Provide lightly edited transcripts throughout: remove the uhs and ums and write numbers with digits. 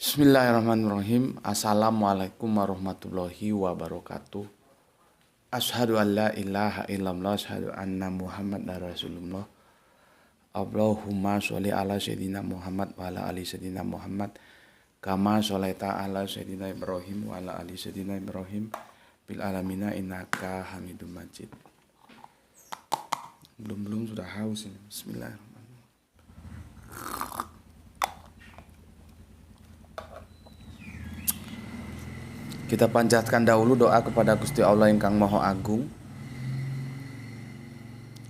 Bismillahirrahmanirrahim. Assalamualaikum warahmatullahi wabarakatuh. Asyhadu an la ilaha illallah, asyhadu anna Muhammad Rasulullah. Allahumma sholli ala sayyidina Muhammad wa ala ali sayyidina Muhammad. Kama sholaita ala sayyidina Ibrahim wa ala ali sayyidina Ibrahim bil alamina innaka Hamidum Majid. Belum sudah haus ini. Bismillahirrahmanirrahim. Kita panjatkan dahulu doa kepada Gusti Allah Ingkang Maha Agung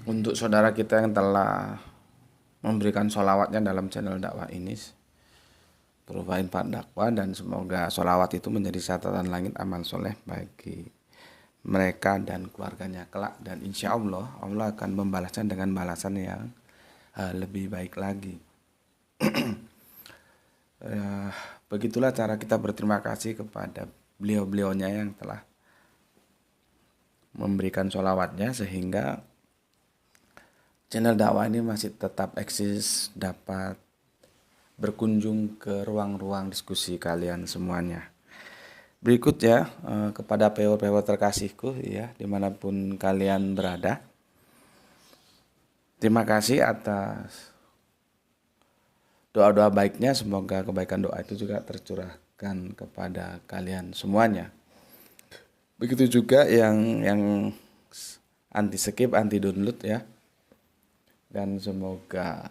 untuk saudara kita yang telah memberikan sholawatnya dalam channel dakwah ini berupa infak dakwah, dan semoga sholawat itu menjadi catatan langit amal soleh bagi mereka dan keluarganya kelak, dan insya Allah Allah akan membalasnya dengan balasan yang lebih baik lagi. Begitulah cara kita berterima kasih kepada beliau-beliaunya yang telah memberikan sholawatnya sehingga channel dakwah ini masih tetap eksis, dapat berkunjung ke ruang-ruang diskusi kalian semuanya. Berikut ya, kepada pewa-pewa terkasihku ya, dimanapun kalian berada, terima kasih atas doa-doa baiknya. Semoga kebaikan doa itu juga tercurahkan kepada kalian semuanya. Begitu juga yang anti skip, anti download ya. Dan semoga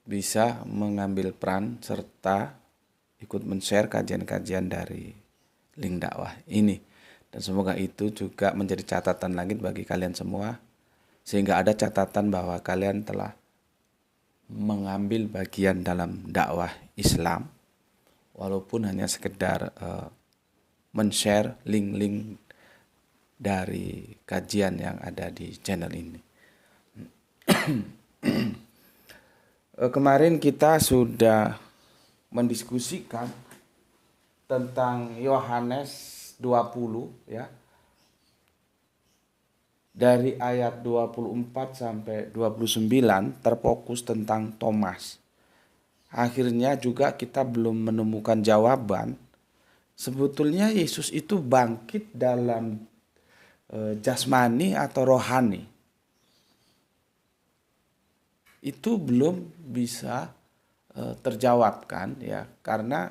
bisa mengambil peran serta ikut men-share kajian-kajian dari link dakwah ini. Dan semoga itu juga menjadi catatan langit bagi kalian semua, sehingga ada catatan bahwa kalian telah mengambil bagian dalam dakwah Islam, walaupun hanya sekedar men-share link-link dari kajian yang ada di channel ini. Kemarin kita sudah mendiskusikan tentang Yohanes 20 ya. Dari ayat 24 sampai 29 terfokus tentang Thomas. Akhirnya juga kita belum menemukan jawaban. Sebetulnya Yesus itu bangkit dalam jasmani atau rohani. Itu belum bisa terjawabkan ya, karena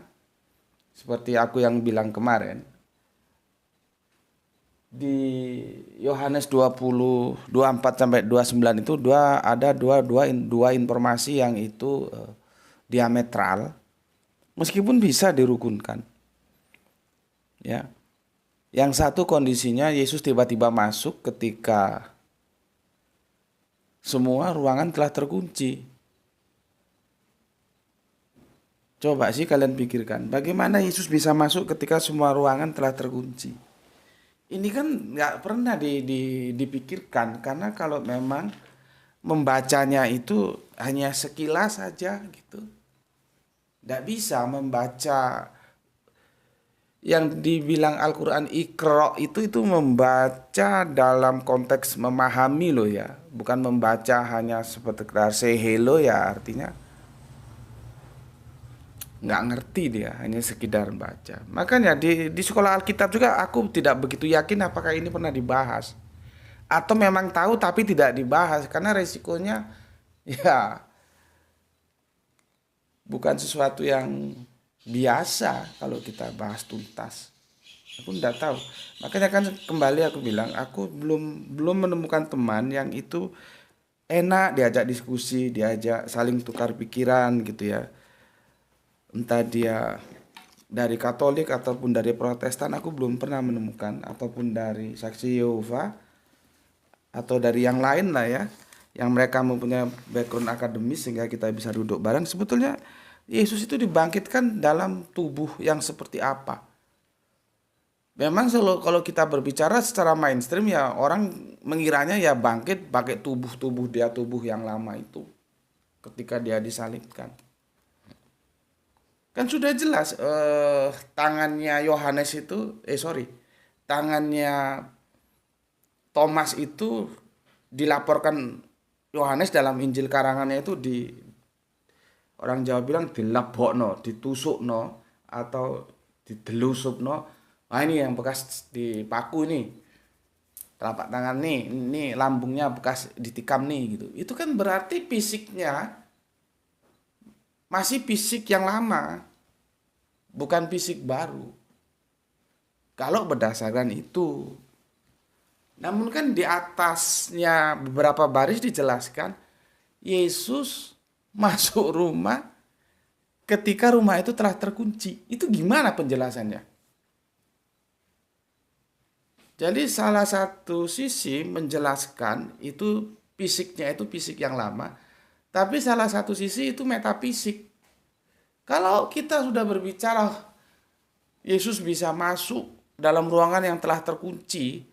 seperti aku yang bilang kemarin, di Yohanes 20 24 sampai 29 itu ada dua informasi yang itu diametral, meskipun bisa dirukunkan. Ya. Yang satu kondisinya Yesus tiba-tiba masuk ketika semua ruangan telah terkunci. Coba sih kalian pikirkan, bagaimana Yesus bisa masuk ketika semua ruangan telah terkunci? Ini kan nggak pernah dipikirkan, karena kalau memang membacanya itu hanya sekilas saja gitu, nggak bisa membaca yang dibilang Al-Quran Iqra itu membaca dalam konteks memahami loh ya, bukan membaca hanya sekedar say hello ya, artinya nggak ngerti dia, hanya sekedar baca. Makanya di sekolah Alkitab juga aku tidak begitu yakin apakah ini pernah dibahas atau memang tahu tapi tidak dibahas, karena resikonya ya bukan sesuatu yang biasa kalau kita bahas tuntas. Aku tidak tahu. Makanya kan kembali aku bilang, aku belum menemukan teman yang itu enak diajak diskusi, diajak saling tukar pikiran gitu ya. Entah dia dari Katolik ataupun dari Protestan, aku belum pernah menemukan, ataupun dari Saksi Yehova atau dari yang lain lah ya, yang mereka mempunyai background akademis sehingga kita bisa duduk bareng. Sebetulnya Yesus itu dibangkitkan dalam tubuh yang seperti apa? Memang kalau kita berbicara secara mainstream ya, orang mengiranya ya bangkit pakai tubuh dia, tubuh yang lama itu ketika dia disalibkan. Kan sudah jelas tangannya Yohanes itu, tangannya Thomas itu dilaporkan Yohanes dalam Injil karangannya itu orang Jawa bilang dilebokno, ditusukno atau didelusupno. Nah ini yang bekas dipaku ini, telapak tangan nih, ini lambungnya bekas ditikam nih gitu. Itu kan berarti fisiknya masih fisik yang lama, bukan fisik baru. Kalau berdasarkan itu. Namun kan di atasnya beberapa baris dijelaskan Yesus masuk rumah ketika rumah itu telah terkunci. Itu gimana penjelasannya? Jadi salah satu sisi menjelaskan itu fisiknya itu fisik yang lama, tapi salah satu sisi itu metafisik. Kalau kita sudah berbicara Yesus bisa masuk dalam ruangan yang telah terkunci,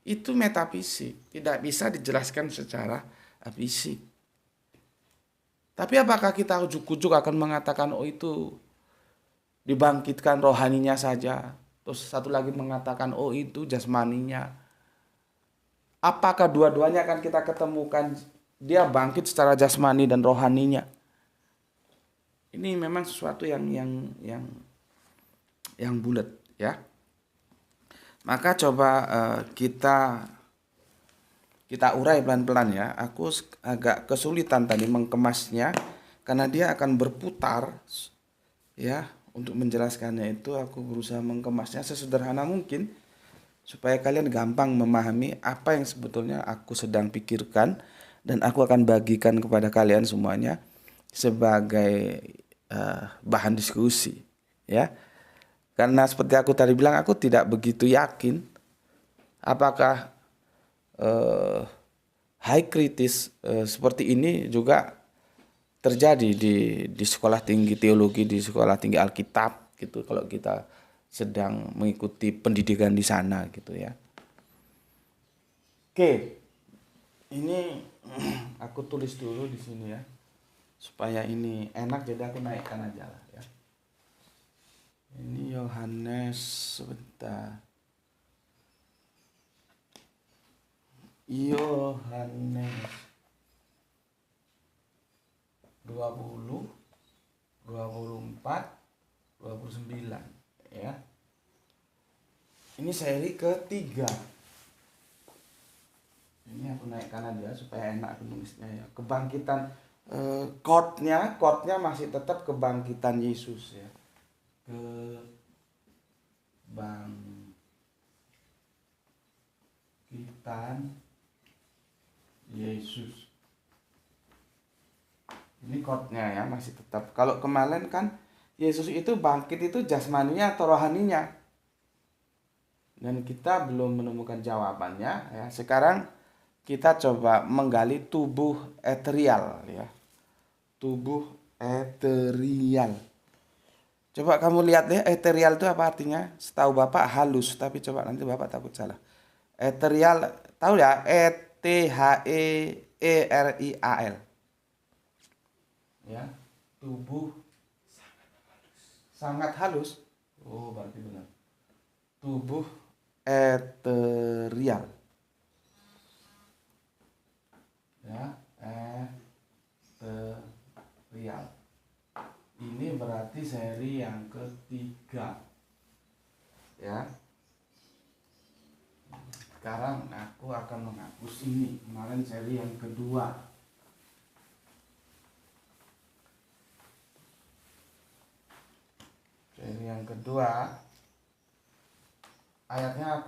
itu metafisik, tidak bisa dijelaskan secara fisik. Tapi apakah kita ujuk-ujuk akan mengatakan oh itu dibangkitkan rohaninya saja, terus satu lagi mengatakan oh itu jasmaninya? Apakah dua-duanya akan kita ketemukan dia bangkit secara jasmani dan rohaninya? Ini memang sesuatu yang bulat ya. Maka coba kita urai pelan-pelan ya. Aku agak kesulitan tadi mengemasnya karena dia akan berputar ya. Untuk menjelaskannya itu aku berusaha mengemasnya sesederhana mungkin supaya kalian gampang memahami apa yang sebetulnya aku sedang pikirkan, dan aku akan bagikan kepada kalian semuanya sebagai bahan diskusi ya. Karena seperti aku tadi bilang, aku tidak begitu yakin apakah high kritis seperti ini juga terjadi di sekolah tinggi teologi, di sekolah tinggi Alkitab gitu, kalau kita sedang mengikuti pendidikan di sana gitu ya. Oke, ini aku tulis dulu di sini ya, supaya ini enak, jadi aku naikkan aja lah ya. Ini Yohanes, sebentar. Yohanes 20, 24, 29 ya. Ini seri ketiga. Ini aku naikkan aja supaya enak menulisnya ya. Kebangkitan chordnya masih tetap kebangkitan Yesus ya. Kebangkitan Yesus. Ini chordnya ya masih tetap. Kalau kemarin kan Yesus itu bangkit itu jasmaninya atau rohaninya, dan kita belum menemukan jawabannya ya. Sekarang kita coba menggali tubuh eterial ya. Tubuh eterial. Coba kamu lihat deh, eterial itu apa artinya? Setahu Bapak halus, tapi coba nanti Bapak takut salah. Eterial, tahu ya? ETHEERIAL. Ya, tubuh sangat halus. Oh, berarti benar. Tubuh eterial. Ya, eterial. Ini berarti seri yang ketiga. Ya. Sekarang aku akan menghapus ini. Kemarin seri yang kedua. Seri yang kedua. Ayatnya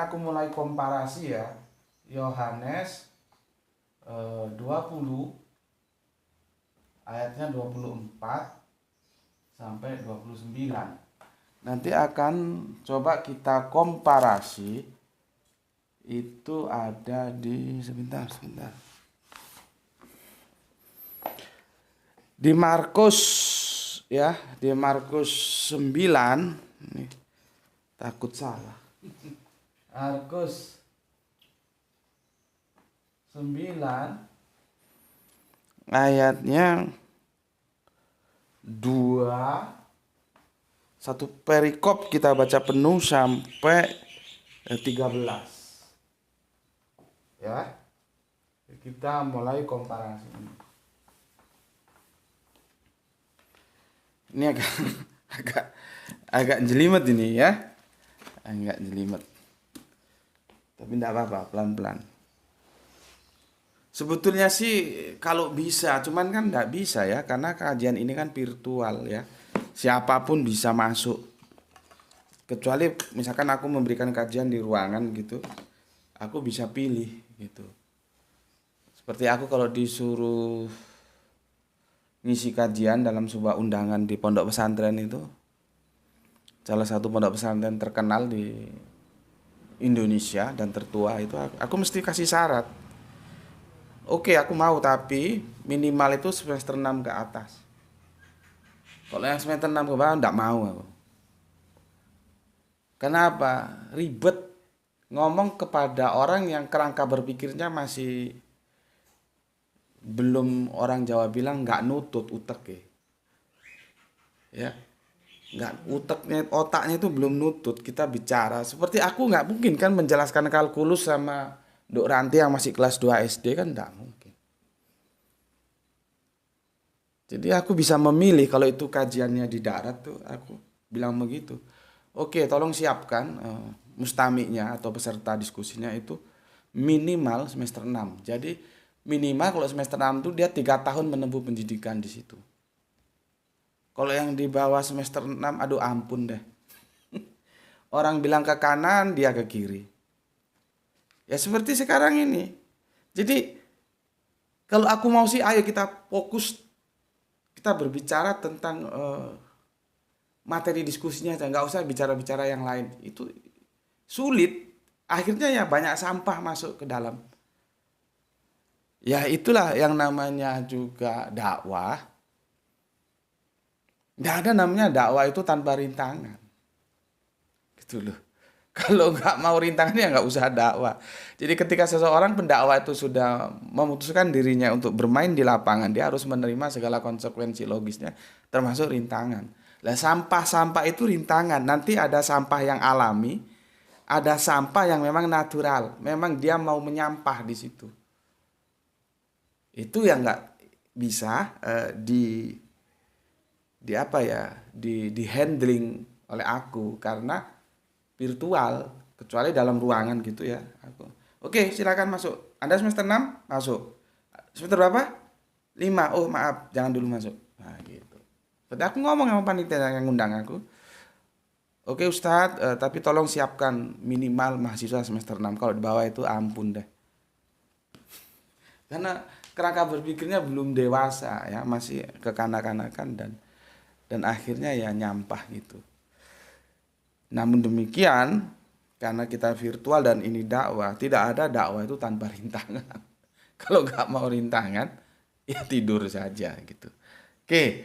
aku mulai komparasi ya. Yohanes 20 ayatnya 24 sampai 29. Nanti akan coba kita komparasi. Itu ada di sebentar. Di Markus ya, di Markus 9. Nih, takut salah. Markus 9 ayatnya 2, satu perikop kita baca penuh sampai 13. Ya. Kita mulai komparasi ini. Ini agak agak agak jelimet ini ya. Agak jelimet. Tapi enggak apa-apa, pelan-pelan. Sebetulnya sih kalau bisa, cuman kan nggak bisa ya, karena kajian ini kan virtual ya. Siapapun bisa masuk. Kecuali misalkan aku memberikan kajian di ruangan gitu, aku bisa pilih gitu. Seperti aku kalau disuruh ngisi kajian dalam sebuah undangan di pondok pesantren itu, salah satu pondok pesantren terkenal di Indonesia dan tertua itu, aku mesti kasih syarat. Oke, aku mau tapi minimal itu semester 6 ke atas. Kalau yang semester 6 ke bawah enggak mau aku. Kenapa? Ribet ngomong kepada orang yang kerangka berpikirnya masih belum, orang Jawa bilang nggak nutut utek ya. Ya, nggak, uteknya otaknya itu belum nutut kita bicara. Seperti aku nggak mungkin kan menjelaskan kalkulus sama Dok Ranti yang masih kelas 2 SD kan nggak mungkin. Jadi aku bisa memilih kalau itu kajiannya di darat tuh aku bilang begitu. Oke, tolong siapkan mustamiknya atau peserta diskusinya itu minimal semester 6. Jadi minimal kalau semester 6 tuh dia 3 tahun menempuh pendidikan di situ. Kalau yang di bawah semester 6, aduh ampun deh. Orang bilang ke kanan, dia ke kiri. Ya seperti sekarang ini. Jadi kalau aku mau sih ayo kita fokus, kita berbicara tentang materi diskusinya aja, nggak usah bicara-bicara yang lain. Itu sulit. Akhirnya ya banyak sampah masuk ke dalam. Ya itulah yang namanya juga dakwah. Nggak ada namanya dakwah itu tanpa rintangan. Gitu loh. Kalau nggak mau rintangan ya nggak usah dakwah. Jadi ketika seseorang pendakwah itu sudah memutuskan dirinya untuk bermain di lapangan, dia harus menerima segala konsekuensi logisnya, termasuk rintangan. Lah sampah-sampah itu rintangan. Nanti ada sampah yang alami, ada sampah yang memang natural. Memang dia mau menyampah di situ. Itu yang nggak bisa di apa ya, di handling oleh aku karena virtual, kecuali dalam ruangan gitu ya aku. Oke, silakan masuk. Anda semester 6 masuk. Semester berapa? 5. Oh maaf, jangan dulu masuk. Nah gitu. Berarti aku ngomong sama panitia yang ngundang aku. Oke Ustadz, tapi tolong siapkan minimal mahasiswa semester 6. Kalau di bawah itu ampun deh. Karena kerangka berpikirnya belum dewasa ya, masih kekanak-kanakan dan akhirnya ya nyampah gitu. Namun demikian, karena kita virtual dan ini dakwah, tidak ada dakwah itu tanpa rintangan. Kalau nggak mau rintangan, ya tidur saja gitu. Oke,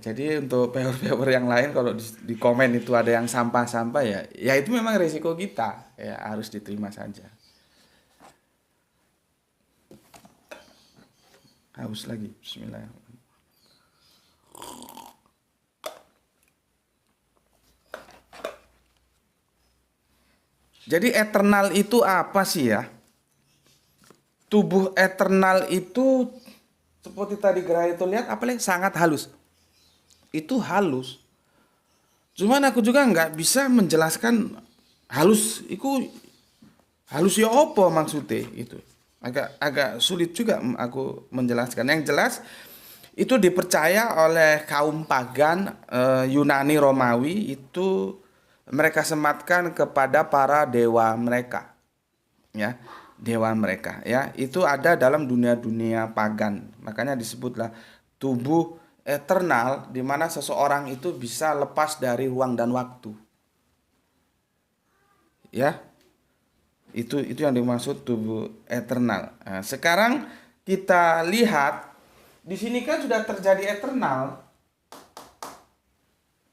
jadi untuk paper-paper yang lain kalau di komen itu ada yang sampah-sampah ya, ya itu memang resiko kita, ya harus diterima saja. Haus lagi, Bismillahirrahmanirrahim. Jadi eternal itu apa sih ya? Tubuh eternal itu seperti tadi Gerai itu lihat apalagi sangat halus. Itu halus. Cuman aku juga nggak bisa menjelaskan halus itu halus ya apa maksudnya itu. Agak agak sulit juga aku menjelaskan. Yang jelas itu dipercaya oleh kaum pagan Yunani Romawi itu mereka sematkan kepada para dewa mereka. Ya, dewa mereka ya. Itu ada dalam dunia-dunia pagan. Makanya disebutlah tubuh eternal di mana seseorang itu bisa lepas dari ruang dan waktu. Ya. Itu yang dimaksud tubuh eternal. Nah, sekarang kita lihat di sini kan sudah terjadi eternal.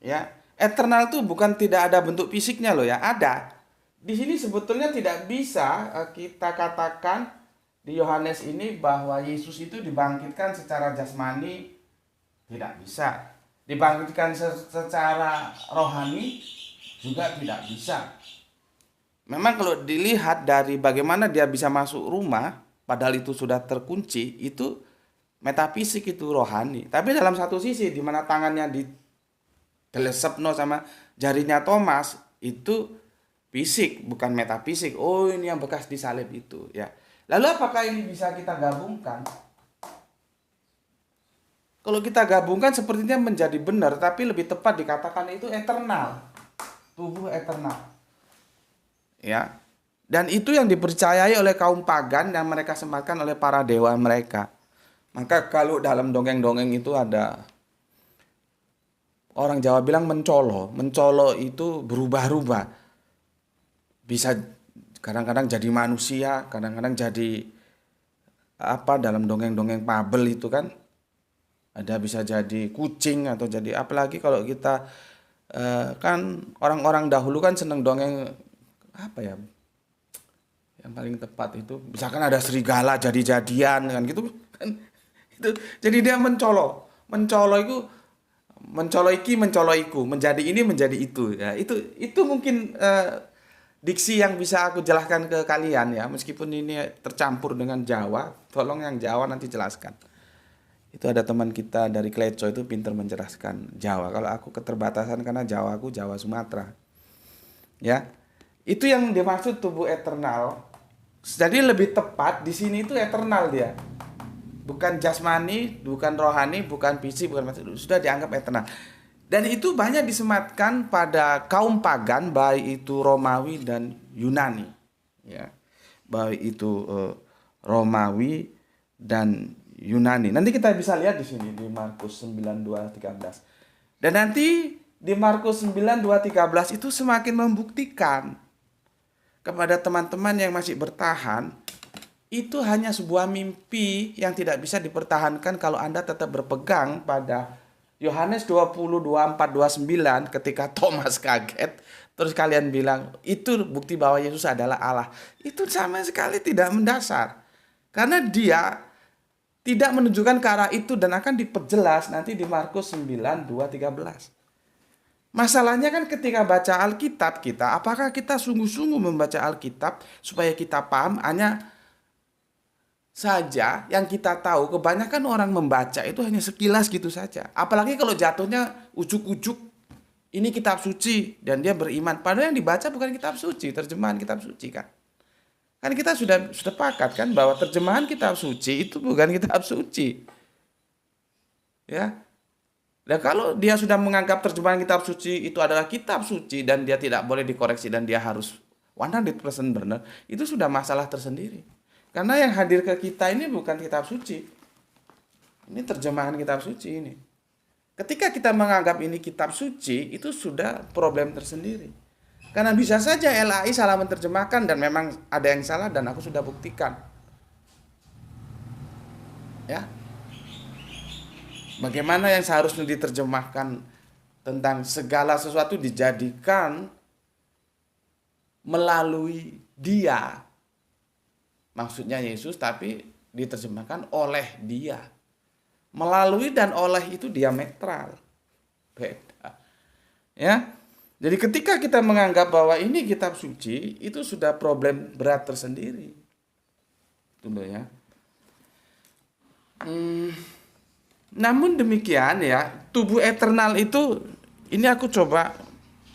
Ya, eternal itu bukan tidak ada bentuk fisiknya loh ya, ada. Di sini sebetulnya tidak bisa kita katakan di Yohanes ini bahwa Yesus itu dibangkitkan secara jasmani, tidak bisa. Dibangkitkan secara rohani juga tidak bisa. Memang kalau dilihat dari bagaimana dia bisa masuk rumah, padahal itu sudah terkunci, itu Metafisik itu rohani. Tapi dalam satu sisi di mana tangannya didelesepno sama jarinya Thomas itu fisik, bukan metafisik. Oh, ini yang bekas disalib itu, ya. Lalu apakah ini bisa kita gabungkan? Kalau kita gabungkan sepertinya menjadi benar, tapi lebih tepat dikatakan itu eternal. Tubuh eternal. Ya. Dan itu yang dipercayai oleh kaum pagan yang mereka sembahkan oleh para dewa mereka. Maka kalau dalam dongeng-dongeng itu ada orang Jawa bilang mencolo. Mencolo itu berubah-ubah. Bisa kadang-kadang jadi manusia, kadang-kadang jadi apa dalam dongeng-dongeng fabel itu kan. Ada bisa jadi kucing atau jadi apalagi kalau kita kan orang-orang dahulu kan seneng dongeng apa ya? Yang paling tepat itu misalkan ada serigala jadi-jadian kan gitu kan. Itu jadi dia mencolo. Mencolo itu mencolo iki mencolo iku, menjadi ini menjadi itu ya. Itu mungkin diksi yang bisa aku jelaskan ke kalian ya, meskipun ini tercampur dengan Jawa, tolong yang Jawa nanti jelaskan. Itu ada teman kita dari Kleco itu pintar menjelaskan Jawa. Kalau aku keterbatasan karena Jawa aku Jawa Sumatera. Ya. Itu yang dimaksud tubuh eternal. Jadi lebih tepat di sini itu eternal dia. Bukan jasmani, bukan rohani, bukan fisik, bukan sudah dianggap eternal. Dan itu banyak disematkan pada kaum pagan, baik itu Romawi dan Yunani. Ya. Baik itu Romawi dan Yunani. Nanti kita bisa lihat di sini di Markus 9:2-13. Dan nanti di Markus 9:2-13 itu semakin membuktikan kepada teman-teman yang masih bertahan itu hanya sebuah mimpi yang tidak bisa dipertahankan kalau Anda tetap berpegang pada Yohanes 20:24-29 ketika Thomas kaget terus kalian bilang itu bukti bahwa Yesus adalah Allah. Itu sama sekali tidak mendasar. Karena dia tidak menunjukkan ke arah itu dan akan diperjelas nanti di Markus 9:2-13. Masalahnya kan ketika baca Alkitab kita, apakah kita sungguh-sungguh membaca Alkitab supaya kita paham? Hanya saja yang kita tahu, kebanyakan orang membaca itu hanya sekilas gitu saja. Apalagi kalau jatuhnya ujuk-ujuk ini kitab suci dan dia beriman. Padahal yang dibaca bukan kitab suci, terjemahan kitab suci kan. Kan kita sudah sepakat kan bahwa terjemahan kitab suci itu bukan kitab suci. Ya. Dan kalau dia sudah menganggap terjemahan kitab suci itu adalah kitab suci dan dia tidak boleh dikoreksi dan dia harus 100% benar, itu sudah masalah tersendiri. Karena yang hadir ke kita ini bukan kitab suci. Ini terjemahan kitab suci ini. Ketika kita menganggap ini kitab suci, itu sudah problem tersendiri. Karena bisa saja LAI salah menerjemahkan dan memang ada yang salah dan aku sudah buktikan. Ya. Bagaimana yang seharusnya diterjemahkan tentang segala sesuatu dijadikan melalui dia. Maksudnya Yesus tapi diterjemahkan oleh dia. Melalui dan oleh itu diametral. Beda. Ya. Jadi ketika kita menganggap bahwa ini kitab suci, itu sudah problem berat tersendiri. Itu loh ya. Namun demikian ya, tubuh eternal itu, ini aku coba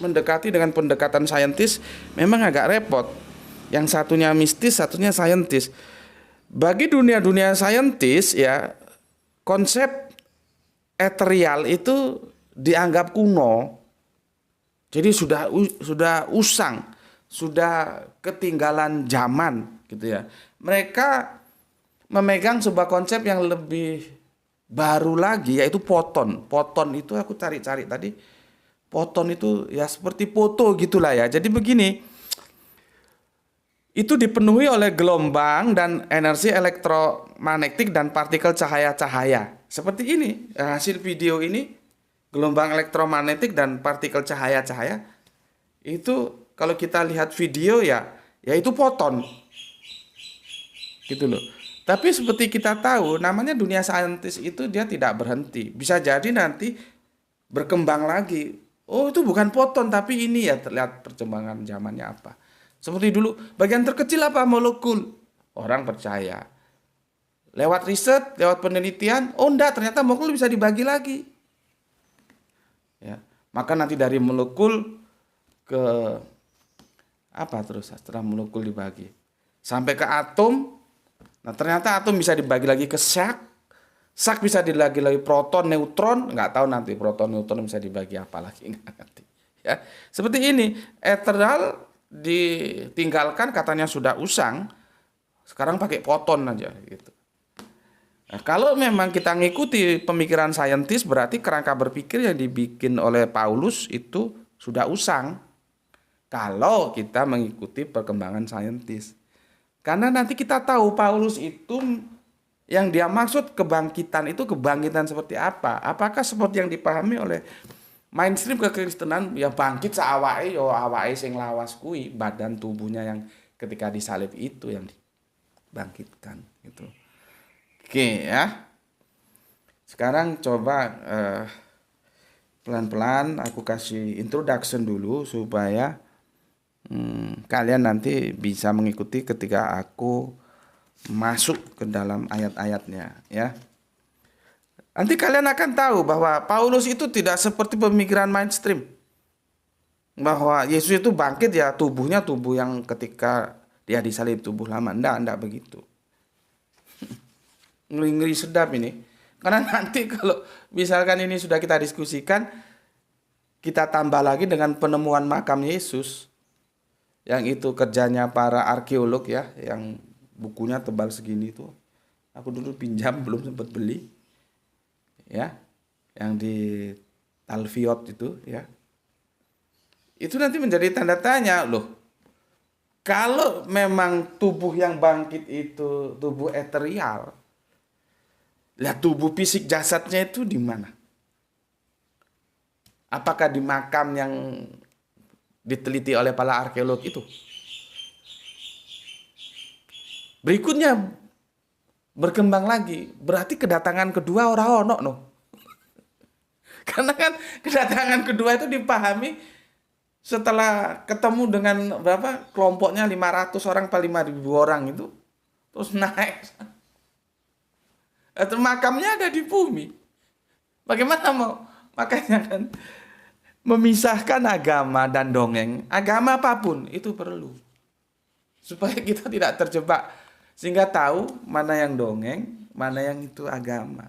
mendekati dengan pendekatan saintis, memang agak repot. Yang satunya mistis, satunya saintis. Bagi dunia-dunia saintis ya, konsep eterial itu dianggap kuno. Jadi sudah usang, sudah ketinggalan zaman gitu ya. Mereka memegang sebuah konsep yang lebih baru lagi yaitu poton. Poton itu aku cari-cari tadi. Poton itu ya seperti foto gitulah ya. Jadi begini, itu dipenuhi oleh gelombang dan energi elektromagnetik dan partikel cahaya-cahaya. Seperti ini, hasil video ini, gelombang elektromagnetik dan partikel cahaya-cahaya. Itu kalau kita lihat video ya itu foton. Gitu loh. Tapi seperti kita tahu, namanya dunia saintis itu dia tidak berhenti. Bisa jadi nanti berkembang lagi. Oh, itu bukan foton, tapi ini ya terlihat perkembangan zamannya apa. Seperti dulu, bagian terkecil apa? Molekul. Orang percaya. Lewat riset, lewat penelitian, oh enggak, ternyata molekul bisa dibagi lagi. Ya, maka nanti dari molekul ke apa terus setelah molekul dibagi sampai ke atom. Nah, ternyata atom bisa dibagi lagi ke sak. Sak bisa dibagi lagi proton, neutron, nggak tahu nanti proton, neutron bisa dibagi apa lagi, nggak ngerti. Ya, seperti ini, eternal ditinggalkan katanya sudah usang, sekarang pakai foton aja gitu. Nah, kalau memang kita ngikuti pemikiran saintis, berarti kerangka berpikir yang dibikin oleh Paulus itu sudah usang. Kalau kita mengikuti perkembangan saintis. Karena nanti kita tahu Paulus itu yang dia maksud kebangkitan itu kebangkitan seperti apa? Apakah seperti yang dipahami oleh mainstream kekristenan ya bangkit seawake yo awake sing lawas kui, badan tubuhnya yang ketika disalib itu yang dibangkitkan gitu. Oke ya. Sekarang coba pelan-pelan aku kasih introduction dulu supaya kalian nanti bisa mengikuti ketika aku masuk ke dalam ayat-ayatnya ya. Nanti kalian akan tahu bahwa Paulus itu tidak seperti pemikiran mainstream. Bahwa Yesus itu bangkit ya tubuhnya tubuh yang ketika dia disalib tubuh lama. Enggak begitu. Ngeri-ngeri sedap ini. Karena nanti kalau misalkan ini sudah kita diskusikan, kita tambah lagi dengan penemuan makam Yesus. Yang itu kerjanya para arkeolog ya, yang bukunya tebal segini tuh. Aku dulu pinjam, belum sempat beli. Ya, yang di Talfiot itu ya. Itu nanti menjadi tanda tanya loh. Kalau memang tubuh yang bangkit itu tubuh eterial, lihat tubuh fisik jasadnya itu di mana? Apakah di makam yang diteliti oleh para arkeolog itu? Berikutnya berkembang lagi, berarti kedatangan kedua ora ono no. Karena kan kedatangan kedua itu dipahami setelah ketemu dengan berapa kelompoknya 500 orang atau 5.000 orang itu terus naik. Makamnya ada di bumi. Bagaimana mau? Makanya kan memisahkan agama dan dongeng, agama apapun itu perlu. Supaya kita tidak terjebak sehingga tahu mana yang dongeng, mana yang itu agama.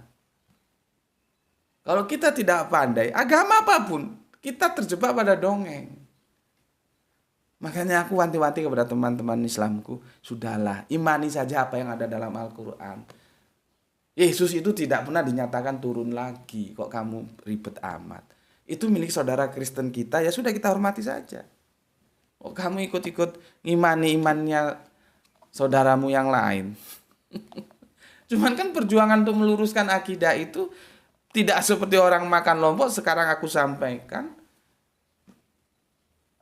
Kalau kita tidak pandai, agama apapun, kita terjebak pada dongeng. Makanya aku wanti-wanti kepada teman-teman Islamku, sudahlah, imani saja apa yang ada dalam Al-Quran. Yesus itu tidak pernah dinyatakan turun lagi. Kok kamu ribet amat? Itu milik saudara Kristen kita, ya sudah kita hormati saja. Kok kamu ikut-ikut ngimani imannya saudaramu yang lain? Cuman kan perjuangan untuk meluruskan akidah itu tidak seperti orang makan lombok. Sekarang aku sampaikan,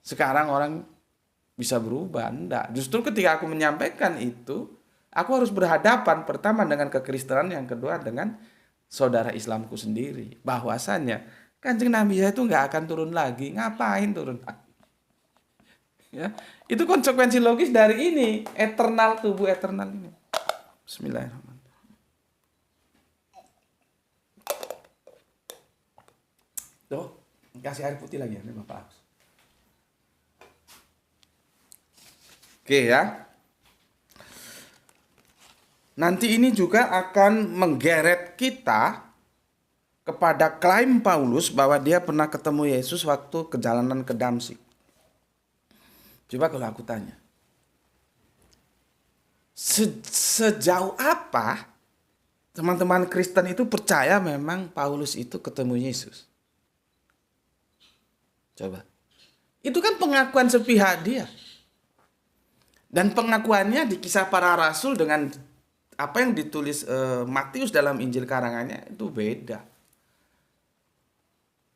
sekarang orang bisa berubah. Enggak. Justru ketika aku menyampaikan itu, aku harus berhadapan pertama dengan kekristenan, yang kedua dengan saudara Islamku sendiri. Bahwasannya Kanjeng Nabi itu nggak akan turun lagi. Ngapain turun lagi? Ya, itu konsekuensi logis dari ini, eternal, tubuh eternal ini. Bismillahirrahmanirrahim. Tuh, kasih air putih lagi ya, Bapak. Oke ya. Nanti ini juga akan menggeret kita kepada klaim Paulus bahwa dia pernah ketemu Yesus waktu perjalanan ke Damsyik. Coba kalau aku tanya, sejauh apa teman-teman Kristen itu percaya memang Paulus itu ketemu Yesus? Coba. Itu kan pengakuan sepihak dia. Dan pengakuannya di Kisah Para Rasul dengan apa yang ditulis Matius dalam Injil karangannya itu beda.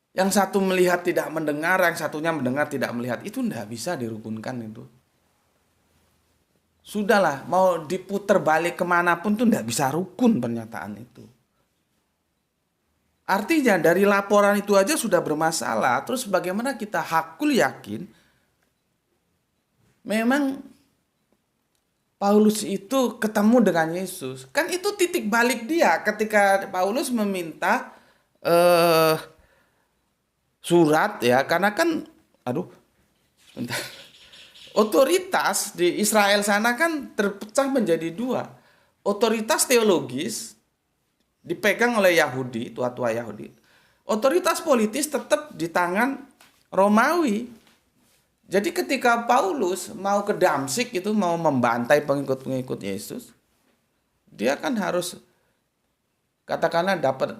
Yang satu melihat tidak mendengar, yang satunya mendengar tidak melihat. Itu tidak bisa dirukunkan itu. Sudahlah, mau diputar balik kemanapun tuh tidak bisa rukun pernyataan itu. Artinya dari laporan itu aja sudah bermasalah. Terus bagaimana kita hakul yakin memang Paulus itu ketemu dengan Yesus. Kan itu titik balik dia ketika Paulus meminta eh surat ya, karena kan aduh, sebentar. Otoritas di Israel sana kan terpecah menjadi dua. Otoritas teologis dipegang oleh Yahudi, tua-tua Yahudi. Otoritas politis tetap di tangan Romawi. Jadi ketika Paulus mau ke Damsik itu mau membantai pengikut-pengikut Yesus, dia kan harus katakanlah dapat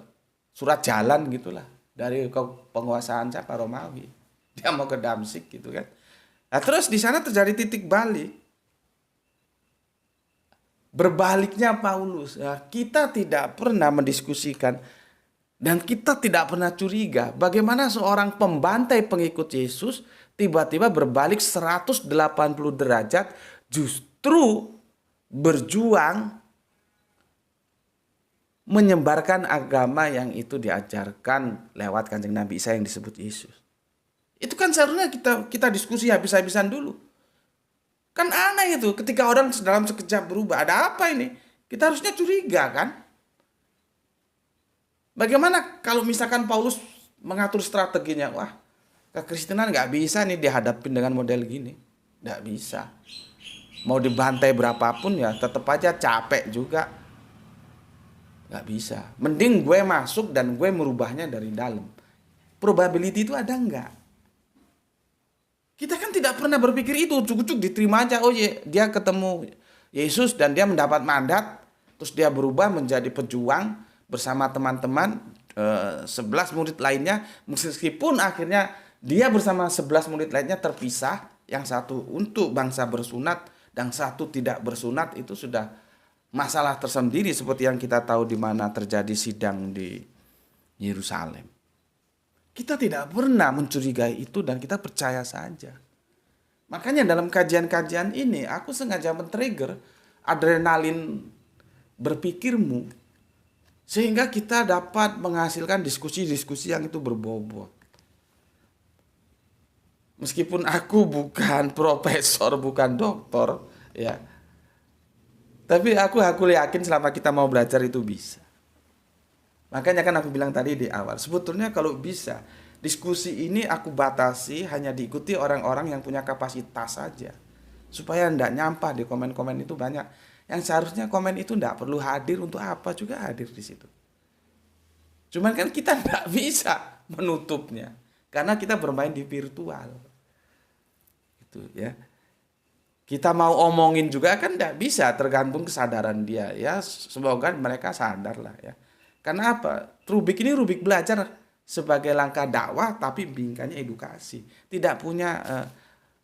surat jalan gitulah dari penguasaan siapa Romawi. Dia mau ke Damsik gitu kan. Nah, terus di sana terjadi titik balik. Berbaliknya Paulus. Nah, kita tidak pernah mendiskusikan dan kita tidak pernah curiga bagaimana seorang pembantai pengikut Yesus tiba-tiba berbalik 180 derajat justru berjuang menyebarkan agama yang itu diajarkan lewat Kanjeng Nabi Isa yang disebut Yesus. Itu kan seharusnya kita diskusi habis-habisan dulu. Kan aneh itu ketika orang dalam sekejap berubah. Ada apa ini? Kita harusnya curiga kan? Bagaimana kalau misalkan Paulus mengatur strateginya? Wah, kekristenan nggak bisa nih dihadapin dengan model gini. Nggak bisa. Mau dibantai berapapun ya tetap aja capek juga. Nggak bisa. Mending gue masuk dan gue merubahnya dari dalam. Probability itu ada nggak? Kita kan tidak pernah berpikir itu, ucuk-ucuk diterima aja. Oh iya, dia ketemu Yesus dan dia mendapat mandat, terus dia berubah menjadi pejuang bersama teman-teman 11 murid lainnya, meskipun akhirnya dia bersama 11 murid lainnya terpisah, yang satu untuk bangsa bersunat dan satu tidak bersunat, itu sudah masalah tersendiri seperti yang kita tahu di mana terjadi sidang di Yerusalem. Kita tidak pernah mencurigai itu dan kita percaya saja. Makanya dalam kajian-kajian ini aku sengaja men-trigger adrenalin berpikirmu. Sehingga kita dapat menghasilkan diskusi-diskusi yang itu berbobot. Meskipun aku bukan profesor, bukan doktor, ya. Tapi aku yakin selama kita mau belajar itu bisa. Makanya kan aku bilang tadi di awal, sebetulnya kalau bisa, diskusi ini aku batasi hanya diikuti orang-orang yang punya kapasitas saja. Supaya tidak nyampah di komen-komen itu banyak. Yang seharusnya komen itu tidak perlu hadir, untuk apa juga hadir di situ. Cuman kan kita tidak bisa menutupnya. Karena kita bermain di virtual. Gitu ya. Kita mau omongin juga kan tidak bisa, tergantung kesadaran dia. Ya semoga mereka sadar lah ya. Karena apa? Rubik ini rubik belajar sebagai langkah dakwah, tapi bingkanya edukasi. Tidak punya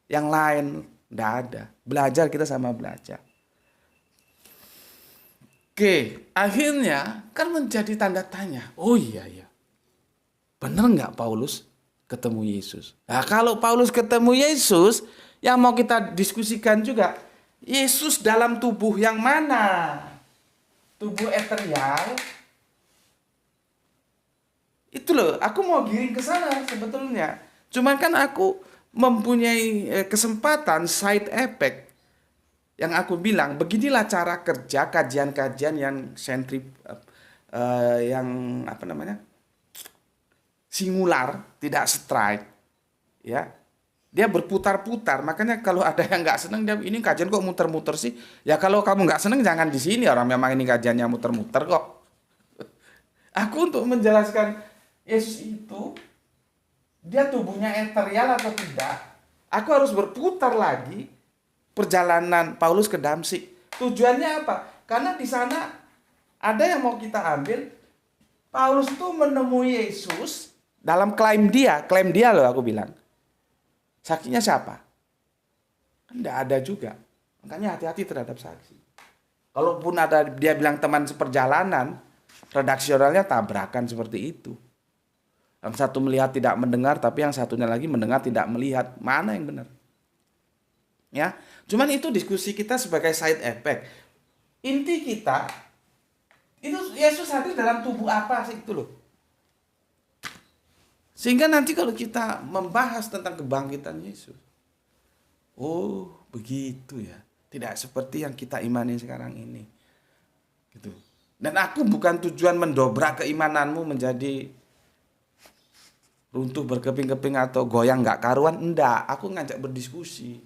yang lain, tidak ada. Belajar kita sama belajar. Oke, akhirnya kan menjadi tanda tanya. Oh iya ya, benar nggak Paulus ketemu Yesus? Nah kalau Paulus ketemu Yesus, yang mau kita diskusikan juga, Yesus dalam tubuh yang mana? Tubuh eterial. Itu loh, aku mau giring ke sana sebetulnya. Cuman kan aku mempunyai kesempatan side effect yang aku bilang, beginilah cara kerja kajian-kajian yang yang apa namanya? Singular, tidak strike. Ya. Dia berputar-putar. Makanya kalau ada yang nggak seneng, dia ini kajian kok muter-muter sih? Ya kalau kamu nggak seneng jangan di sini, orang memang ini kajiannya muter-muter kok. Aku untuk menjelaskan Yesus itu, dia tubuhnya eterial atau tidak, aku harus berputar lagi perjalanan Paulus ke Damsik. Tujuannya apa? Karena di sana ada yang mau kita ambil. Paulus itu menemui Yesus dalam klaim dia loh aku bilang. Saksinya siapa? Kan tidak ada juga. Makanya hati-hati terhadap saksi. Kalaupun ada dia bilang teman seperjalanan, redaksionalnya tabrakan seperti itu. Yang satu melihat tidak mendengar, tapi yang satunya lagi mendengar tidak melihat. Mana yang benar? Ya, cuman itu diskusi kita sebagai side effect. Inti kita itu Yesus hadir dalam tubuh apa sih itu loh. Sehingga nanti kalau kita membahas tentang kebangkitan Yesus, oh begitu ya. Tidak seperti yang kita imani sekarang ini. Gitu. Dan aku bukan tujuan mendobrak keimananmu menjadi runtuh berkeping-keping atau goyang nggak karuan. Enggak, aku ngajak berdiskusi.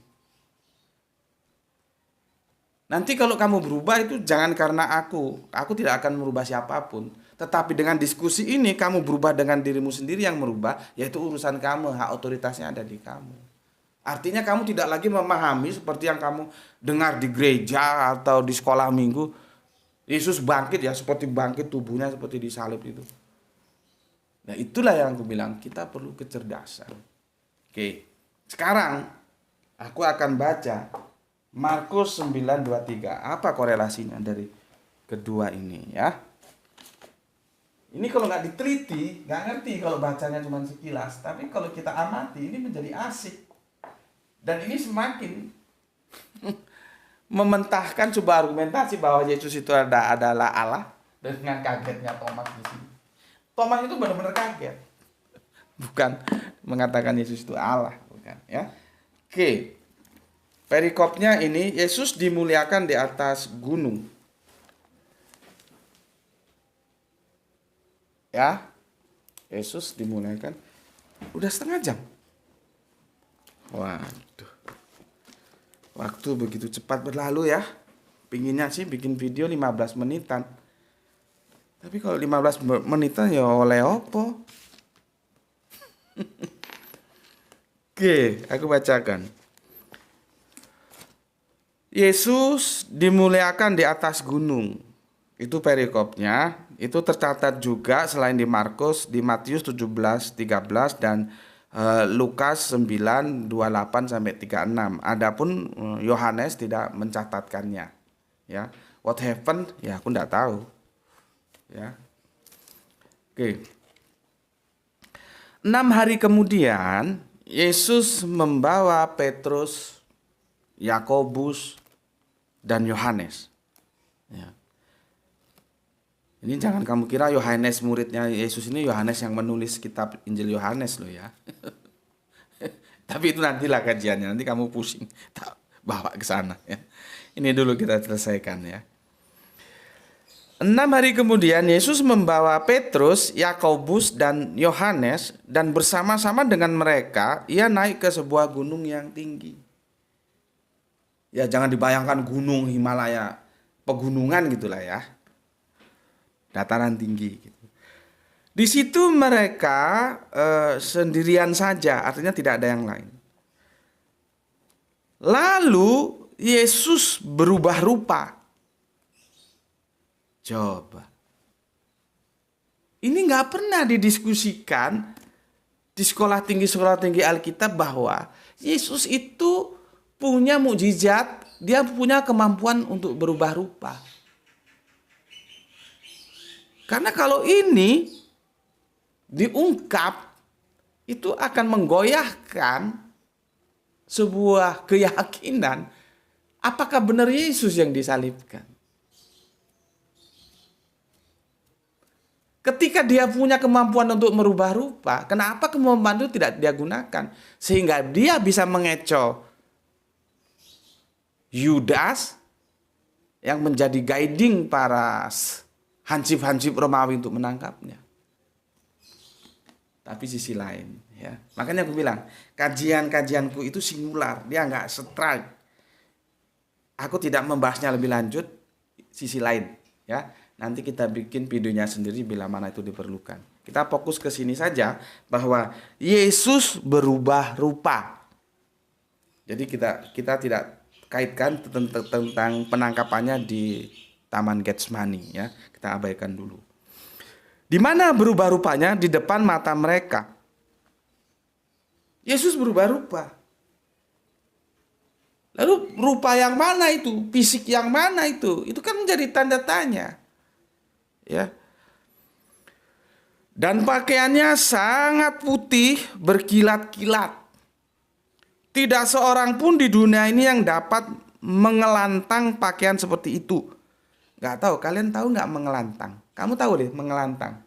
Nanti kalau kamu berubah itu jangan karena aku tidak akan merubah siapapun. Tetapi dengan diskusi ini kamu berubah dengan dirimu sendiri yang merubah, yaitu urusan kamu, hak otoritasnya ada di kamu. Artinya kamu tidak lagi memahami seperti yang kamu dengar di gereja atau di sekolah minggu. Yesus bangkit ya, seperti bangkit tubuhnya seperti disalib itu. Nah itulah yang aku bilang, kita perlu kecerdasan. Oke, sekarang aku akan baca Markus 9:23. Apa korelasinya dari kedua ini ya? Ini kalau nggak diteliti, nggak ngerti kalau bacanya cuma sekilas. Tapi kalau kita amati, ini menjadi asik. Dan ini semakin mementahkan sebuah argumentasi bahwa Yesus itu adalah Allah. Dengan kagetnya Thomas di sini. Thomas itu benar-benar kaget. Bukan mengatakan Yesus itu Allah, bukan ya. Oke. Perikopnya ini, Yesus dimuliakan di atas gunung. Ya, Yesus dimuliakan. Udah setengah jam. Waduh. Waktu begitu cepat berlalu ya. Pinginnya sih bikin video 15 menitan. Tapi kalau 15 menitan ya oleh opo. Oke, aku bacakan. Yesus dimuliakan di atas gunung. Itu perikopnya. Itu tercatat juga selain di Markus, di Matius 17:13 dan Lukas 9:28 sampai 36. Adapun Yohanes tidak mencatatkannya. Ya, what happened? Ya aku enggak tahu. Ya. Oke. 6 hari kemudian Yesus membawa Petrus, Yakobus, dan Yohanes. Ya. Ini jangan kamu kira Yohanes muridnya Yesus ini Yohanes yang menulis kitab Injil Yohanes loh ya. Tapi itu nantilah kajiannya, nanti kamu pusing tak bawa ke sana ya. Ini dulu kita selesaikan ya. 6 hari kemudian Yesus membawa Petrus, Yakobus, dan Yohanes dan bersama-sama dengan mereka ia naik ke sebuah gunung yang tinggi. Ya jangan dibayangkan gunung Himalaya, pegunungan gitulah ya. Dataran tinggi gitu. Di situ mereka sendirian saja, artinya tidak ada yang lain. Lalu Yesus berubah rupa. Coba. Ini nggak pernah didiskusikan di sekolah tinggi Alkitab bahwa Yesus itu punya mukjizat, dia punya kemampuan untuk berubah rupa. Karena kalau ini diungkap, itu akan menggoyahkan sebuah keyakinan apakah benar Yesus yang disalibkan. Ketika dia punya kemampuan untuk merubah rupa, kenapa kemampuan itu tidak dia gunakan? Sehingga dia bisa mengecoh Yudas yang menjadi guiding para hansip-hansip Romawi untuk menangkapnya. Tapi sisi lain, ya. Makanya aku bilang, kajian-kajianku itu singular, dia nggak strike. Aku tidak membahasnya lebih lanjut, sisi lain, ya. Nanti kita bikin videonya sendiri bila mana itu diperlukan. Kita fokus ke sini saja bahwa Yesus berubah rupa. Jadi kita tidak kaitkan tentang penangkapannya di Taman Getsemani ya. Kita abaikan dulu. Di mana berubah rupanya? Di depan mata mereka. Yesus berubah rupa. Lalu rupa yang mana itu? Fisik yang mana itu? Itu kan menjadi tanda tanya. Ya. Dan pakaiannya sangat putih, berkilat-kilat. Tidak seorang pun di dunia ini yang dapat mengelantang pakaian seperti itu. Gak tahu, kalian tahu gak mengelantang? Kamu tahu deh mengelantang.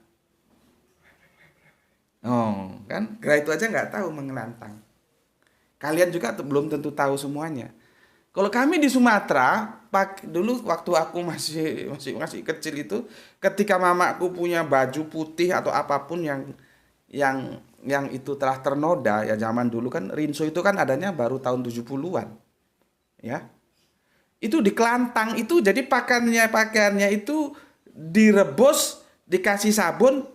Oh, kan? Gara itu aja gak tahu mengelantang. Kalian juga belum tentu tahu semuanya. Kalau kami di Sumatera, dulu waktu aku masih kecil itu, ketika mamaku punya baju putih atau apapun yang itu telah ternoda, ya zaman dulu kan rinso itu kan adanya baru tahun 70-an, ya. Itu di kelantang itu jadi pakaiannya itu direbus, dikasih sabun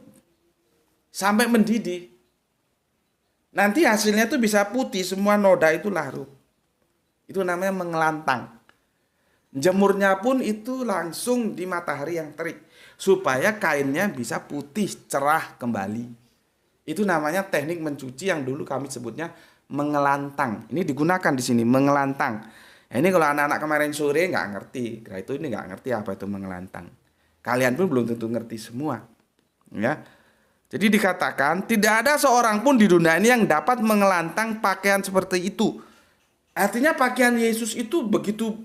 sampai mendidih. Nanti hasilnya tuh bisa putih, semua noda itu larut. Itu namanya mengelantang. Jemurnya pun itu langsung di matahari yang terik supaya kainnya bisa putih cerah kembali. Itu namanya teknik mencuci yang dulu kami sebutnya mengelantang. Ini digunakan di sini mengelantang. Nah, ini kalau anak-anak kemarin sore nggak ngerti, kira itu ini nggak ngerti apa itu mengelantang. Kalian pun belum tentu ngerti semua, ya. Jadi dikatakan tidak ada seorang pun di dunia ini yang dapat mengelantang pakaian seperti itu. Artinya pakaian Yesus itu begitu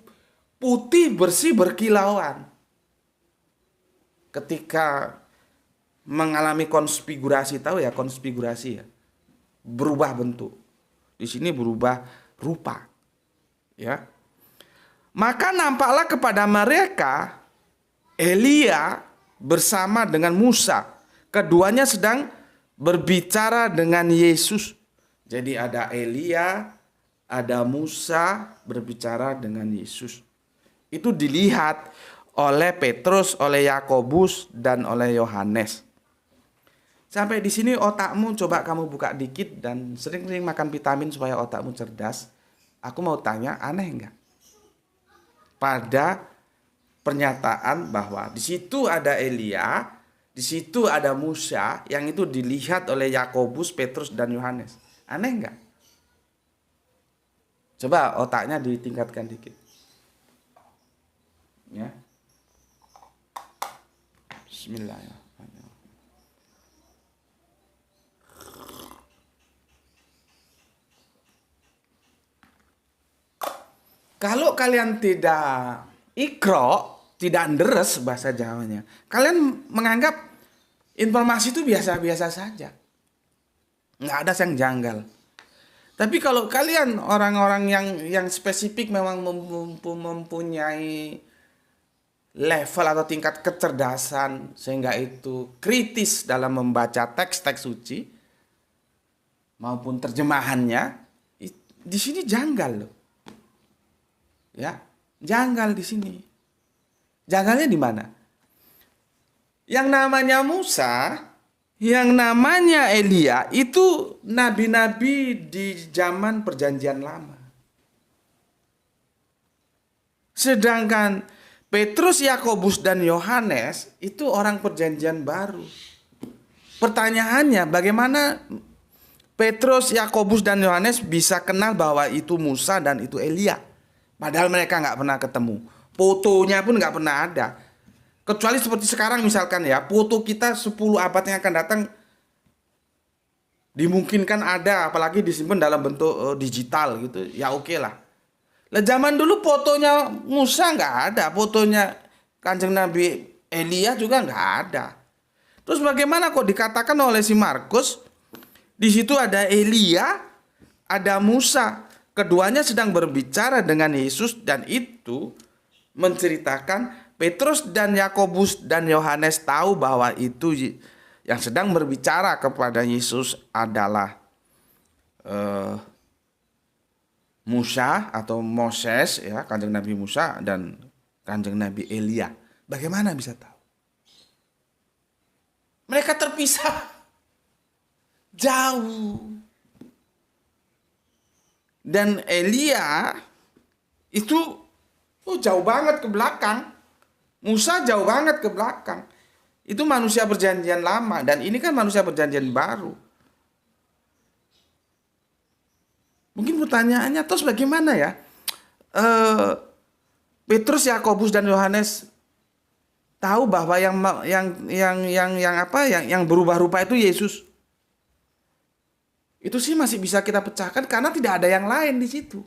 putih, bersih, berkilauan. Ketika mengalami konfigurasi, tahu ya konfigurasi ya, berubah bentuk. Di sini berubah rupa, ya. Maka nampaklah kepada mereka Elia bersama dengan Musa. Keduanya sedang berbicara dengan Yesus. Jadi ada Elia, ada Musa berbicara dengan Yesus. Itu dilihat oleh Petrus, oleh Yakobus, dan oleh Yohanes. Sampai di sini otakmu coba kamu buka dikit dan sering-sering makan vitamin supaya otakmu cerdas. Aku mau tanya, aneh enggak? Pada pernyataan bahwa di situ ada Elia, di situ ada Musa, yang itu dilihat oleh Yakobus, Petrus, dan Yohanes. Aneh enggak? Coba otaknya ditingkatkan dikit. Ya. Bismillahirrahmanirrahim. Kalau kalian tidak ikro, tidak deres bahasa Jawanya, kalian menganggap informasi itu biasa-biasa saja. Nggak ada yang janggal. Tapi kalau kalian orang-orang yang spesifik memang mempunyai level atau tingkat kecerdasan sehingga itu kritis dalam membaca teks-teks suci maupun terjemahannya, di sini janggal loh. Ya, janggal di sini. Janggalnya di mana? Yang namanya Musa, yang namanya Elia itu nabi-nabi di zaman Perjanjian Lama. Sedangkan Petrus, Yakobus, dan Yohanes itu orang Perjanjian Baru. Pertanyaannya, bagaimana Petrus, Yakobus, dan Yohanes bisa kenal bahwa itu Musa dan itu Elia? Padahal mereka nggak pernah ketemu. Fotonya pun nggak pernah ada. Kecuali seperti sekarang misalkan ya, foto kita 10 abad yang akan datang dimungkinkan ada, apalagi disimpan dalam bentuk digital gitu, ya oke lah. Lah zaman dulu fotonya Musa nggak ada, fotonya Kanjeng Nabi Elia juga nggak ada. Terus bagaimana kok dikatakan oleh si Markus di situ ada Elia, ada Musa, keduanya sedang berbicara dengan Yesus dan itu menceritakan Petrus dan Yakobus dan Yohanes tahu bahwa itu yang sedang berbicara kepada Yesus adalah Musa atau Moses, ya, Kanjeng Nabi Musa dan Kanjeng Nabi Elia. Bagaimana bisa tahu? Mereka terpisah jauh. Dan Elia itu jauh banget ke belakang. Musa jauh banget ke belakang. Itu manusia perjanjian lama dan ini kan manusia perjanjian baru. Mungkin pertanyaannya terus bagaimana ya? Petrus, Yakobus dan Yohanes tahu bahwa yang berubah rupa itu Yesus. Itu sih masih bisa kita pecahkan karena tidak ada yang lain di situ.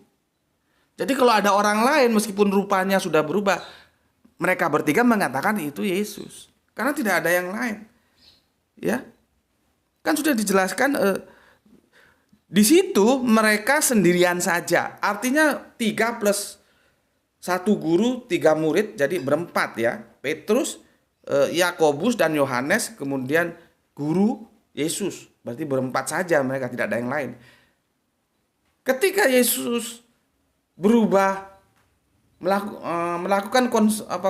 Jadi kalau ada orang lain meskipun rupanya sudah berubah, mereka bertiga mengatakan itu Yesus. Karena tidak ada yang lain. Ya. Kan sudah dijelaskan di situ mereka sendirian saja. Artinya 3 plus satu guru, tiga murid, jadi berempat ya. Petrus, Yakobus dan Yohanes, kemudian guru Yesus. Berarti berempat saja mereka, tidak ada yang lain. Ketika Yesus berubah, melakukan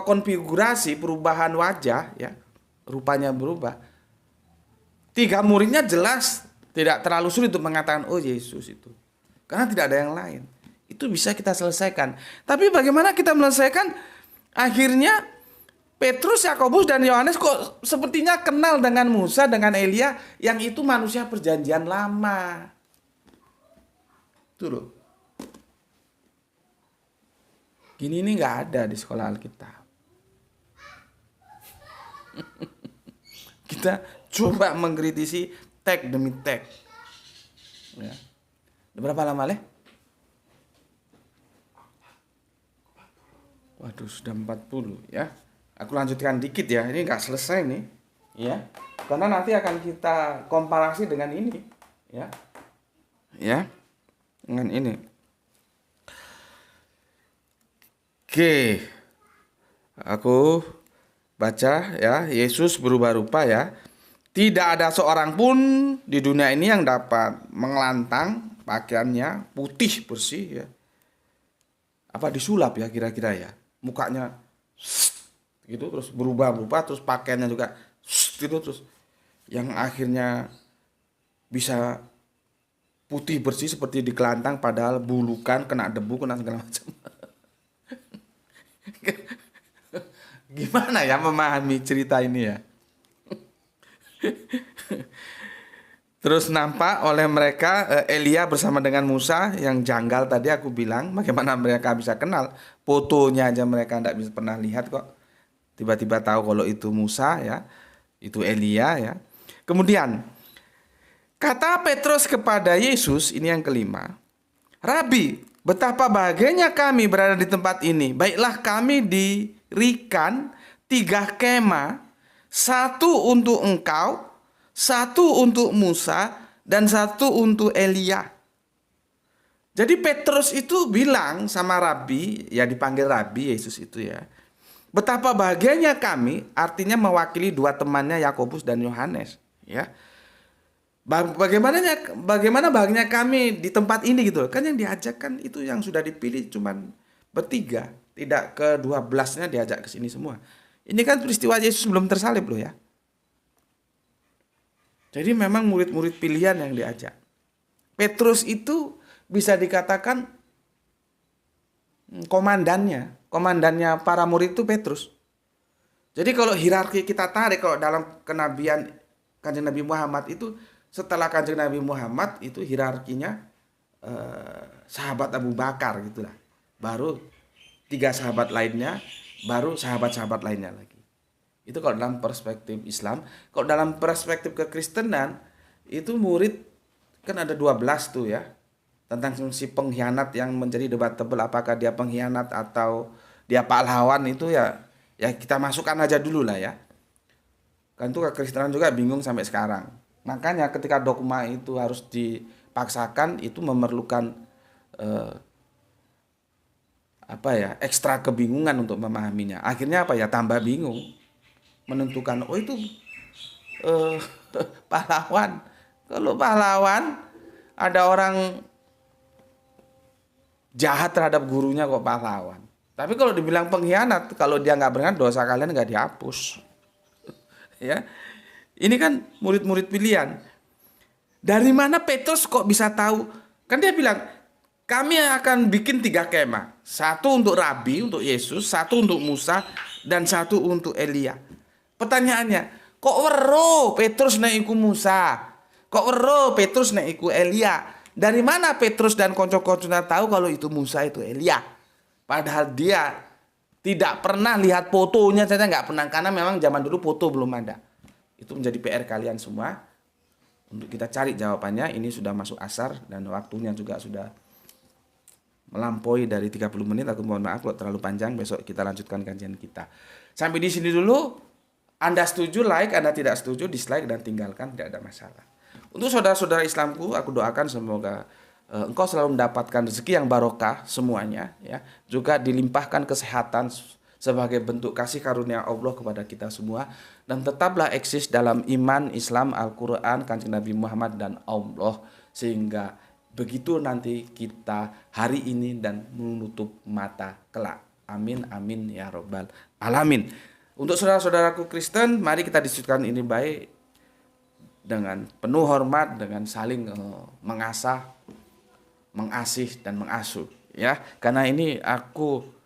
konfigurasi perubahan wajah ya, rupanya berubah. Tiga muridnya jelas tidak terlalu sulit untuk mengatakan oh Yesus itu. Karena tidak ada yang lain. Itu bisa kita selesaikan. Tapi bagaimana kita menyelesaikan? Akhirnya Petrus, Yakobus dan Yohanes kok sepertinya kenal dengan Musa, dengan Elia yang itu manusia perjanjian lama. Tuh loh. Gini ini nggak ada di sekolah Alkitab. Kita coba mengkritisi teks demi teks. Ya. Berapa lama leh? Waduh, sudah 40 ya. Aku lanjutkan dikit ya. Ini nggak selesai nih, ya. Karena nanti akan kita komparasi dengan ini, ya. Ya. Dengan ini. Oke. Aku baca ya, Yesus berubah rupa ya. Tidak ada seorang pun di dunia ini yang dapat mengelantang pakaiannya putih bersih ya. Apa disulap ya kira-kira ya. Mukanya gitu terus berubah-ubah, terus pakaiannya juga gitu, terus yang akhirnya bisa putih bersih seperti dikelantang padahal bulukan, kena debu, kena segala macam. Gimana ya memahami cerita ini ya? Terus nampak oleh mereka Elia bersama dengan Musa yang janggal tadi aku bilang. Bagaimana mereka bisa kenal? Fotonya aja mereka tidak bisa pernah lihat kok. Tiba-tiba tahu kalau itu Musa ya, itu Elia ya. Kemudian kata Petrus kepada Yesus, ini yang kelima. Rabi, betapa bahagianya kami berada di tempat ini. Baiklah kami dirikan 3 kemah, 1 untuk engkau, 1 untuk Musa, dan 1 untuk Elia. Jadi Petrus itu bilang sama Rabi, ya dipanggil Rabi Yesus itu ya. Betapa bahagianya kami, artinya mewakili 2 temannya Yakobus dan Yohanes, ya. Bagaimana bahagianya kami di tempat ini gitu. Kan yang diajak kan itu yang sudah dipilih cuman bertiga, tidak ke-12-nya diajak ke sini semua. Ini kan peristiwa Yesus belum tersalib loh ya. Jadi memang murid-murid pilihan yang diajak. Petrus itu bisa dikatakan komandannya para murid itu Petrus. Jadi kalau hierarki kita tarik, kalau dalam kenabian Kanjeng Nabi Muhammad itu, setelah Kanjeng Nabi Muhammad itu hierarkinya sahabat Abu Bakar gitulah. Baru 3 sahabat lainnya, baru sahabat-sahabat lainnya lagi. Itu kalau dalam perspektif Islam. Kalau dalam perspektif kekristenan itu murid kan ada 12 tuh ya. Tentang si pengkhianat yang menjadi debatable, apakah dia pengkhianat atau dia pahlawan, itu ya kita masukkan aja dulu lah ya. Kan itu kekristenan juga bingung sampai sekarang. Makanya ketika dogma itu harus dipaksakan, itu memerlukan ekstra kebingungan untuk memahaminya. Akhirnya apa ya, tambah bingung menentukan oh itu pahlawan. Kalau pahlawan ada orang jahat terhadap gurunya kok pahlawan. Tapi kalau dibilang pengkhianat, kalau dia nggak benar, dosa kalian nggak dihapus. Ya, ini kan murid-murid pilihan. Dari mana Petrus kok bisa tahu? Kan dia bilang kami akan bikin 3 kemah, 1 untuk Rabi, untuk Yesus, 1 untuk Musa, dan 1 untuk Elia. Pertanyaannya, kok weruh Petrus nek iku Musa? Kok weruh Petrus nek iku Elia? Dari mana Petrus dan konco-koncona tahu kalau itu Musa, itu Elia? Padahal dia tidak pernah lihat fotonya, saya nggak pernah, karena memang zaman dulu foto belum ada. Itu menjadi PR kalian semua untuk kita cari jawabannya. Ini sudah masuk asar dan waktunya juga sudah melampaui dari 30 menit. Aku mohon maaf kalau terlalu panjang, besok kita lanjutkan kajian kita. Sampai di sini dulu. Anda setuju like, Anda tidak setuju dislike dan tinggalkan, tidak ada masalah. Untuk saudara-saudara Islamku, aku doakan semoga engkau selalu mendapatkan rezeki yang barokah semuanya, ya. Juga dilimpahkan kesehatan sebagai bentuk kasih karunia Allah kepada kita semua, dan tetaplah eksis dalam iman, Islam, Al-Qur'an, Kanjeng Nabi Muhammad dan Allah, sehingga begitu nanti kita hari ini dan menutup mata kelak. Amin amin ya robbal alamin. Untuk saudara-saudaraku Kristen, mari kita diskusikan ini baik dengan penuh hormat, dengan saling mengasah, mengasih dan mengasuh, ya. Karena ini aku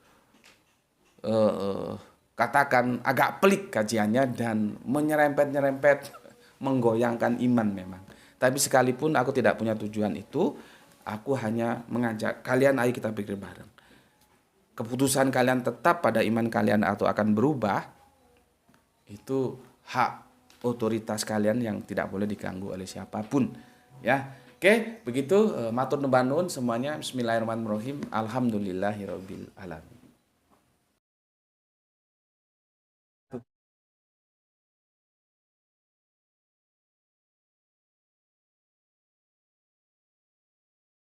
katakan agak pelik kajiannya dan menyerempet-nyerempet menggoyangkan iman memang. Tapi sekalipun aku tidak punya tujuan itu, aku hanya mengajak kalian, ayo kita pikir bareng. Keputusan kalian tetap pada iman kalian atau akan berubah, itu hak otoritas kalian yang tidak boleh diganggu oleh siapapun, ya. Oke, begitu. Matur nuwun semuanya. Bismillahirrahmanirrahim. Alhamdulillahirabbil alamin.